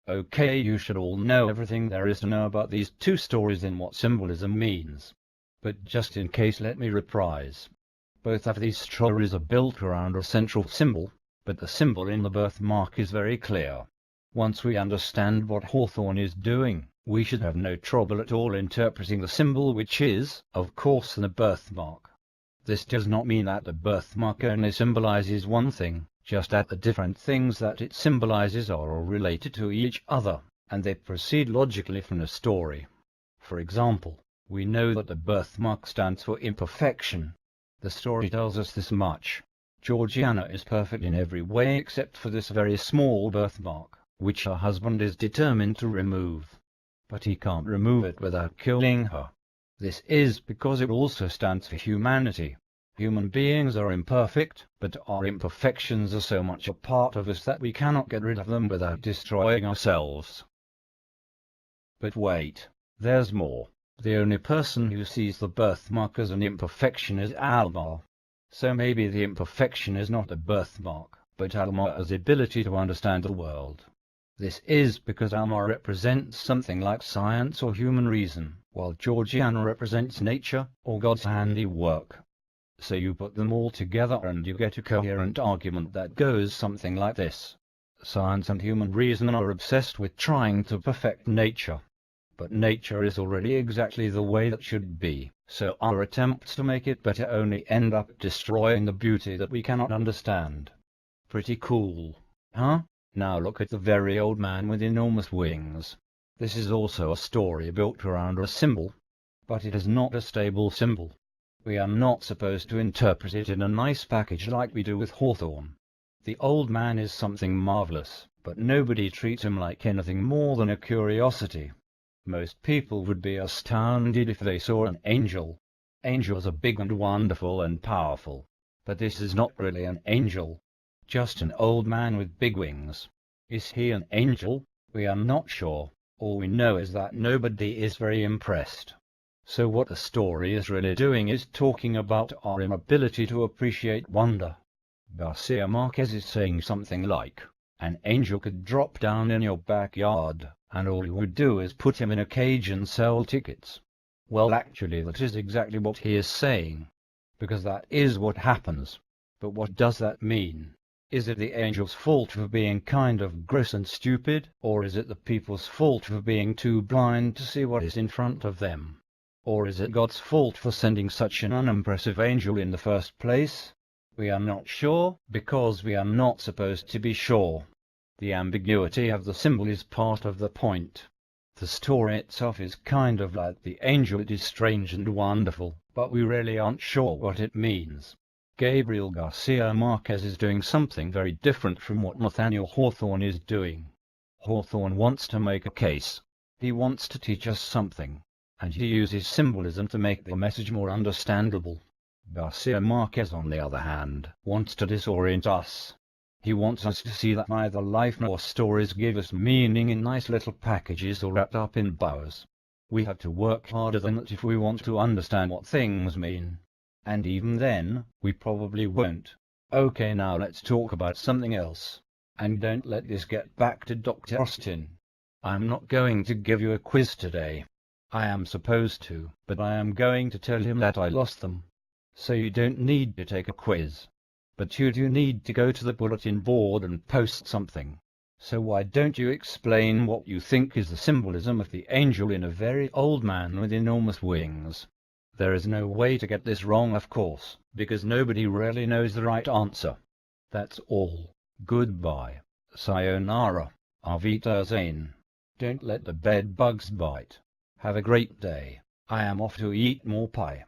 Okay, you should all know everything there is to know about these two stories and what symbolism means. But just in case, let me reprise. Both of these stories are built around a central symbol, but the symbol in the birthmark is very clear. Once we understand what Hawthorne is doing, we should have no trouble at all interpreting the symbol, which is, of course, the birthmark. This does not mean that the birthmark only symbolizes one thing, just that the different things that it symbolizes are all related to each other, and they proceed logically from the story. For example, we know that the birthmark stands for imperfection. The story tells us this much. Georgiana is perfect in every way except for this very small birthmark, which her husband is determined to remove. But he can't remove it without killing her. This is because it also stands for humanity. Human beings are imperfect, but our imperfections are so much a part of us that we cannot get rid of them without destroying ourselves. But wait, there's more. The only person who sees the birthmark as an imperfection is Alma. So maybe the imperfection is not a birthmark, but Alma's ability to understand the world. This is because Alma represents something like science or human reason, while Georgiana represents nature or God's handiwork. So you put them all together and you get a coherent argument that goes something like this. Science and human reason are obsessed with trying to perfect nature. But nature is already exactly the way that should be, so our attempts to make it better only end up destroying the beauty that we cannot understand. Pretty cool, huh? Now look at the very old man with enormous wings. This is also a story built around a symbol, but it is not a stable symbol. We are not supposed to interpret it in a nice package like we do with Hawthorne. The old man is something marvelous, but nobody treats him like anything more than a curiosity. Most people would be astounded if they saw an angel. Angels are big and wonderful and powerful, but this is not really an angel. Just an old man with big wings. Is he an angel? We are not sure. All we know is that nobody is very impressed. So what the story is really doing is talking about our inability to appreciate wonder. Garcia Marquez is saying something like, an angel could drop down in your backyard, and all you would do is put him in a cage and sell tickets. Well, actually that is exactly what he is saying, because that is what happens. But what does that mean? Is it the angel's fault for being kind of gross and stupid, or is it the people's fault for being too blind to see what is in front of them? Or is it God's fault for sending such an unimpressive angel in the first place? We are not sure, because we are not supposed to be sure. The ambiguity of the symbol is part of the point. The story itself is kind of like the angel. It is strange and wonderful, but we really aren't sure what it means. Gabriel Garcia Marquez is doing something very different from what Nathaniel Hawthorne is doing. Hawthorne wants to make a case. He wants to teach us something, and he uses symbolism to make the message more understandable. Garcia Marquez, on the other hand, wants to disorient us. He wants us to see that neither life nor stories give us meaning in nice little packages or wrapped up in bows. We have to work harder than that if we want to understand what things mean. And even then, we probably won't. Okay, now let's talk about something else. And don't let this get back to Dr. Austin. I'm not going to give you a quiz today. I am supposed to, but I am going to tell him that I lost them. So you don't need to take a quiz. But you do need to go to the bulletin board and post something. So why don't you explain what you think is the symbolism of the angel in a very old man with enormous wings? There is no way to get this wrong, of course, because nobody really knows the right answer. That's all. Goodbye. Sayonara. Auf Wiedersehen. Don't let the bed bugs bite. Have a great day. I am off to eat more pie.